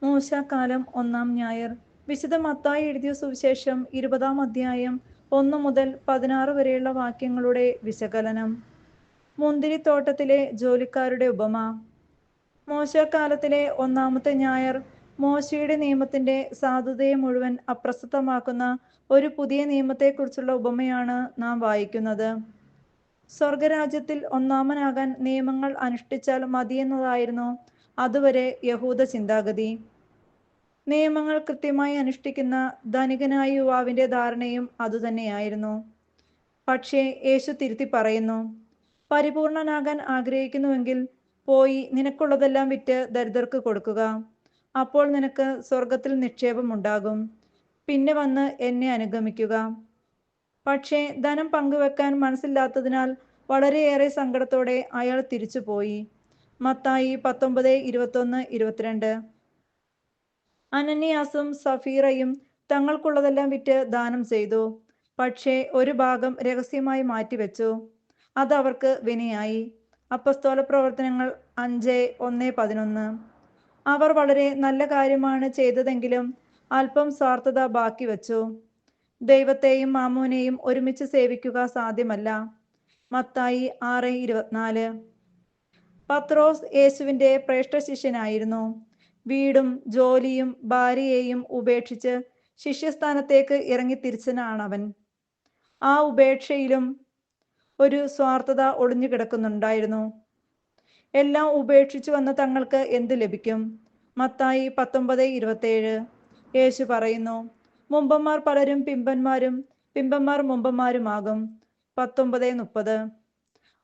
മൂശാകാലം 1-ാം ഞായർ. വിശുദ്ധ മത്തായി എഴുതിയ സുവിശേഷം 20-ാം അധ്യായം 1 മുതൽ 16 വരെയുള്ള വാക്യങ്ങളുടെ വിശകലനം. മുന്തിരിത്തോട്ടത്തിലെ ജോലിക്കാരുടെ ഉപമ. മോശക്കാലത്തിലെ 1-ാമത്തെ ഞായർ മോശയുടെ നിയമത്തിന്റെ സാധുതയെ മുഴുവൻ അപ്രസക്തമാക്കുന്ന ഒരു പുതിയ നിയമത്തെക്കുറിച്ചുള്ള ഉപമയാണ് നാം വായിക്കുന്നത്. സ്വർഗരാജ്യത്തിൽ ഒന്നാമനാകാൻ നിയമങ്ങൾ അനുഷ്ഠിച്ചാൽ മതിയെന്നതായിരുന്നു അതുവരെ യഹൂദ ചിന്താഗതി. നിയമങ്ങൾ കൃത്യമായി അനുഷ്ഠിക്കുന്ന ധനികനായ യുവാവിന്റെ ധാരണയും അതുതന്നെയായിരുന്നു. പക്ഷേ യേശു തിരുത്തി പറയുന്നു, പരിപൂർണനാകാൻ ആഗ്രഹിക്കുന്നുവെങ്കിൽ പോയി നിനക്കുള്ളതെല്ലാം വിറ്റ് ദരിദ്രർക്ക് കൊടുക്കുക. അപ്പോൾ നിനക്ക് സ്വർഗത്തിൽ നിക്ഷേപമുണ്ടാകും. പിന്നെ വന്ന് എന്നെ അനുഗമിക്കുക. പക്ഷേ ധനം പങ്കുവെക്കാൻ മനസ്സില്ലാത്തതിനാൽ വളരെയേറെ സങ്കടത്തോടെ അയാൾ തിരിച്ചുപോയി. മത്തായി 19:21-22. അനനിയാസും സഫീറയും തങ്ങൾക്കുള്ളതെല്ലാം വിറ്റ് ദാനം ചെയ്തു. പക്ഷേ ഒരു ഭാഗം രഹസ്യമായി മാറ്റിവെച്ചു. അത് അവർക്ക് വിനയായി. അപ്പസ്തോലപ്രവർത്തനങ്ങൾ 5:1-11. അവർ വളരെ നല്ല കാര്യമാണ് ചെയ്തതെങ്കിലും അല്പം സ്വാർത്ഥത ബാക്കി വച്ചു. ദൈവത്തെയും മാമോനെയും ഒരുമിച്ച് സേവിക്കുക സാധ്യമല്ല. മത്തായി 6:24. പത്രോസ് യേശുവിന്റെ ശ്രേഷ്ഠ ശിഷ്യനായിരുന്നു. വീടും ജോലിയും ഭാര്യയെയും ഉപേക്ഷിച്ച് ശിഷ്യസ്ഥാനത്തേക്ക് ഇറങ്ങിത്തിരിച്ചനാണവൻ. ആ ഉപേക്ഷയിലും ഒരു സ്വാർത്ഥത ഒളിഞ്ഞു കിടക്കുന്നുണ്ടായിരുന്നു. എല്ലാം ഉപേക്ഷിച്ചു വന്ന തങ്ങൾക്ക് എന്ത് ലഭിക്കും? മത്തായി 19:27. യേശു പറയുന്നു, മുമ്പന്മാർ പലരും പിമ്പന്മാരും പിമ്പന്മാർ മുമ്പന്മാരുമാകും. 19:30.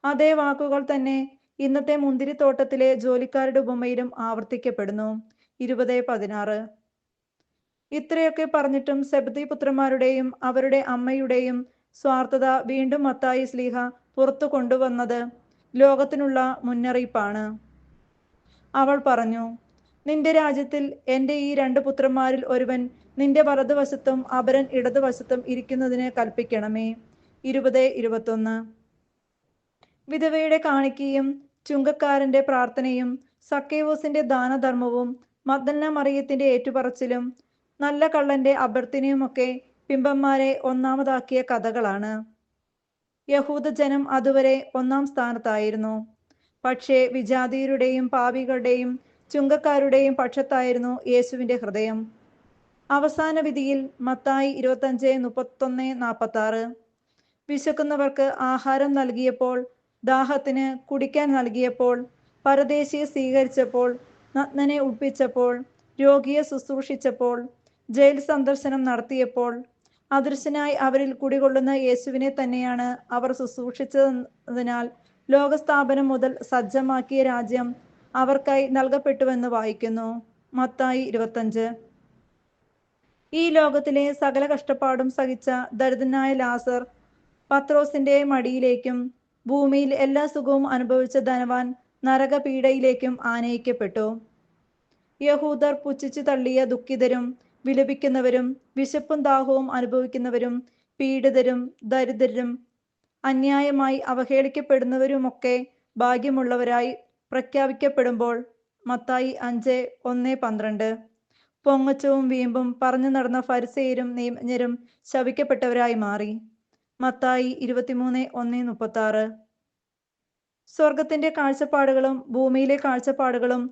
അതേ വാക്കുകൾ തന്നെ ഇന്നത്തെ മുന്തിരിത്തോട്ടത്തിലെ ജോലിക്കാരുടെ ഉപമയിലും ആവർത്തിക്കപ്പെടുന്നു. 20:16. ഇത്രയൊക്കെ പറഞ്ഞിട്ടും സെബദി പുത്രന്മാരുടെയും അവരുടെ അമ്മയുടെയും സ്വാർത്ഥത വീണ്ടും മത്തായി ശ്ലീഹ പുറത്തു കൊണ്ടുവന്നത് ലോകത്തിനുള്ള മുന്നറിയിപ്പാണ്. അവൾ പറഞ്ഞു, നിന്റെ രാജ്യത്തിൽ എൻ്റെ ഈ 2 പുത്രന്മാരിൽ ഒരുവൻ നിന്റെ വലതുവശത്തും അപരൻ ഇടതുവശത്തും ഇരിക്കുന്നതിന് കൽപ്പിക്കണമേ. 20:21. വിധവയുടെ കാണിക്കയും ചുങ്കക്കാരന്റെ പ്രാർത്ഥനയും സക്കേവൂസിന്റെ ദാനധർമ്മവും മഗ്ദലന മറിയത്തിന്റെ ഏറ്റുപറച്ചിലും നല്ല കള്ളന്റെ അഭ്യർത്ഥനയുമൊക്കെ പിമ്പന്മാരെ ഒന്നാമതാക്കിയ കഥകളാണ്. യഹൂദജനം അതുവരെ 1-ാം സ്ഥാനത്തായിരുന്നു. പക്ഷേ വിജാതീയരുടെയും പാപികളുടെയും ചുങ്കക്കാരുടെയും പക്ഷത്തായിരുന്നു യേശുവിന്റെ ഹൃദയം. അവസാന വിധിയിൽ മത്തായി 25:31-46. വിശക്കുന്നവർക്ക് ആഹാരം നൽകിയപ്പോൾ, ദാഹത്തിന് കുടിക്കാൻ നൽകിയപ്പോൾ, പരദേശിയെ സ്വീകരിച്ചപ്പോൾ, നഗ്നനെ ഉടുപ്പിച്ചപ്പോൾ, രോഗിയെ ശുശ്രൂഷിച്ചപ്പോൾ, ജയിൽ സന്ദർശനം നടത്തിയപ്പോൾ അദൃശ്യനായി അവരിൽ കുടികൊള്ളുന്ന യേശുവിനെ തന്നെയാണ് അവർ ശുശ്രൂഷിച്ചതിനാൽ ലോകസ്ഥാപനം മുതൽ സജ്ജമാക്കിയ രാജ്യം അവർക്കായി നൽകപ്പെട്ടുവെന്ന് വായിക്കുന്നു. മത്തായി 25. ഈ ലോകത്തിലെ സകല കഷ്ടപ്പാടും സഹിച്ച ദരിദ്രനായ ലാസർ പത്രോസിന്റെ മടിയിലേക്കും ഭൂമിയിൽ എല്ലാ സുഖവും അനുഭവിച്ച ധനവാൻ നരകപീഡയിലേക്കും ആനയിക്കപ്പെട്ടു. യഹൂദർ പുച്ഛിച്ചു തള്ളിയ ദുഃഖിതരും വിലപിക്കുന്നവരും വിശപ്പും ദാഹവും അനുഭവിക്കുന്നവരും പീഡിതരും ദരിദ്രരും അന്യായമായി അവഹേളിക്കപ്പെടുന്നവരുമൊക്കെ ഭാഗ്യമുള്ളവരായി പ്രഖ്യാപിക്കപ്പെടുമ്പോൾ മത്തായി 5:1-12. പൊങ്ങച്ചവും വീമ്പും പറഞ്ഞു നടന്ന ഫരിസേയരും നിയമജ്ഞരും ശപിക്കപ്പെട്ടവരായി മാറി. മത്തായി 23:1-36. സ്വർഗത്തിന്റെ കാഴ്ചപ്പാടുകളും ഭൂമിയിലെ കാഴ്ചപ്പാടുകളും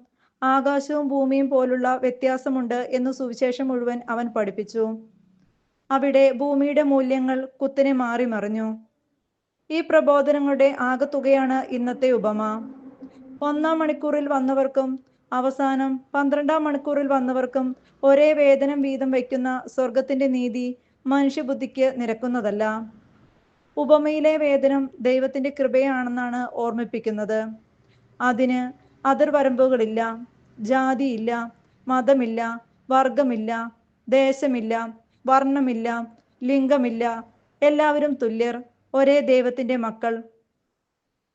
ആകാശവും ഭൂമിയും പോലുള്ള വ്യത്യാസമുണ്ട് എന്ന് സുവിശേഷം മുഴുവൻ അവൻ പഠിപ്പിച്ചു. അവിടെ ഭൂമിയുടെ മൂല്യങ്ങൾ കുത്തനെ മാറി മറിഞ്ഞു. ഈ പ്രബോധനങ്ങളുടെ ആകെത്തുകയാണ് ഇന്നത്തെ ഉപമ. 1-ാം മണിക്കൂറിൽ വന്നവർക്കും അവസാനം 12-ാം മണിക്കൂറിൽ വന്നവർക്കും ഒരേ വേതനം വീതം വയ്ക്കുന്ന സ്വർഗത്തിന്റെ നീതി മനുഷ്യബുദ്ധിക്ക് നിരക്കുന്നതല്ല. ഉപമയിലെ വേതനം ദൈവത്തിന്റെ കൃപയാണെന്നാണ് ഓർമ്മിപ്പിക്കുന്നത്. അതിന് അതിർവരമ്പുകളില്ല, ജാതിയില്ല, മതമില്ല, വർഗമില്ല, ദേശമില്ല, വർണ്ണമില്ല, ലിംഗമില്ല. എല്ലാവരും തുല്യർ, ഒരേ ദൈവത്തിന്റെ മക്കൾ.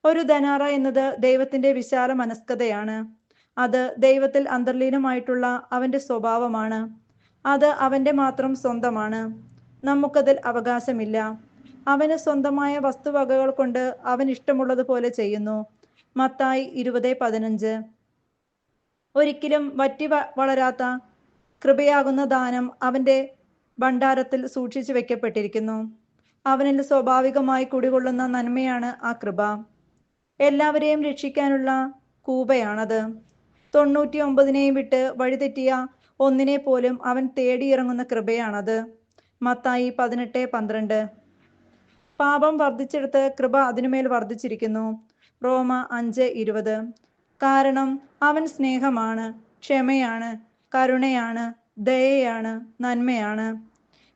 ഒരു ധനാറ എന്നത് ദൈവത്തിന്റെ വിശാല മനസ്കതയാണ്. അത് ദൈവത്തിൽ അന്തർലീനമായിട്ടുള്ള അവന്റെ സ്വഭാവമാണ്. അത് അവന്റെ മാത്രം സ്വന്തമാണ്. നമുക്കതിൽ അവകാശമില്ല. അവന് സ്വന്തമായ വസ്തുവകകൾ കൊണ്ട് അവൻ ഇഷ്ടമുള്ളതുപോലെ ചെയ്യുന്നു. മത്തായി 20:15. ഒരിക്കലും വറ്റി വളരാത്ത കൃപയാകുന്ന ദാനം അവന്റെ ഭണ്ഡാരത്തിൽ സൂക്ഷിച്ചു വെക്കപ്പെട്ടിരിക്കുന്നു. അവനിൽ സ്വാഭാവികമായി കുടികൊള്ളുന്ന നന്മയാണ് ആ കൃപ. എല്ലാവരെയും രക്ഷിക്കാനുള്ള കൂപയാണത്. 99 വിട്ട് വഴിതെറ്റിയ ഒന്നിനെ പോലും അവൻ തേടിയിറങ്ങുന്ന കൃപയാണത്. മത്തായി 18:12. പാപം വർദ്ധിച്ചെടുത്ത് കൃപ അതിനുമേൽ വർദ്ധിച്ചിരിക്കുന്നു. റോമ 5:20. കാരണം അവൻ സ്നേഹമാണ്, ക്ഷമയാണ്, കരുണയാണ്, ദയയാണ്, നന്മയാണ്.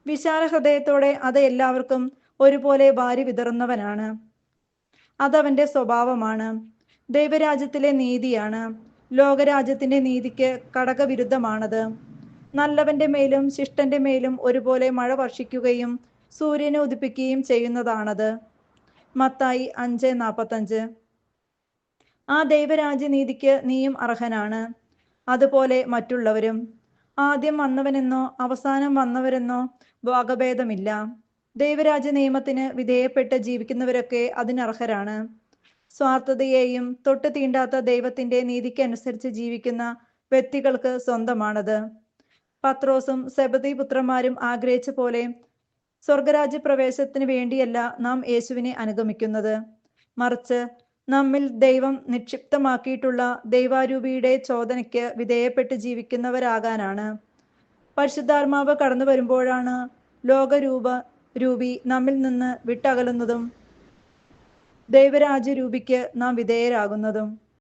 വിശാല ഹൃദയത്തോടെ അത് എല്ലാവർക്കും ഒരുപോലെ വാരി വിതറുന്നവനാണ്. അതവന്റെ സ്വഭാവമാണ്. ദൈവരാജ്യത്തിലെ നീതിയാണ്. ലോകരാജ്യത്തിന്റെ നീതിക്ക് കടകവിരുദ്ധമാണത്. നല്ലവന്റെ മേലും ശിഷ്ടന്റെ മേലും ഒരുപോലെ മഴ വർഷിക്കുകയും സൂര്യനെ ഉദിപ്പിക്കുകയും ചെയ്യുന്നതാണത്. മത്തായി 5:45. ആ ദൈവരാജ്യനീതിക്ക് നീയും അർഹനാണ്, അതുപോലെ മറ്റുള്ളവരും. ആദ്യം വന്നവനെന്നോ അവസാനം വന്നവരെന്നോ വകഭേദമില്ല. ദൈവരാജ്യ നിയമത്തിന് വിധേയപ്പെട്ട് ജീവിക്കുന്നവരൊക്കെ അതിനർഹരാണ്. സ്വാർത്ഥതയെയും തൊട്ട് തീണ്ടാത്ത ദൈവത്തിന്റെ നീതിക്കനുസരിച്ച് ജീവിക്കുന്ന വ്യക്തികൾക്ക് സ്വന്തമാണത്. പത്രോസും സെബദി പുത്രന്മാരും ആഗ്രഹിച്ച പോലെ സ്വർഗരാജ്യ പ്രവേശത്തിന് വേണ്ടിയല്ല നാം യേശുവിനെ അനുഗമിക്കുന്നത്, മറിച്ച് നമ്മിൽ ദൈവം നിക്ഷിപ്തമാക്കിയിട്ടുള്ള ദൈവാരൂപിയുടെ ചോദനയ്ക്ക് വിധേയപ്പെട്ട് ജീവിക്കുന്നവരാകാനാണ്. പരിശുദ്ധാത്മാവ് കടന്നു വരുമ്പോഴാണ് ലോകരൂപി നമ്മിൽ നിന്ന് വിട്ടകലുന്നതും ദൈവരാജ്യരൂപിക്ക് നാം വിധേയരാകുന്നതും.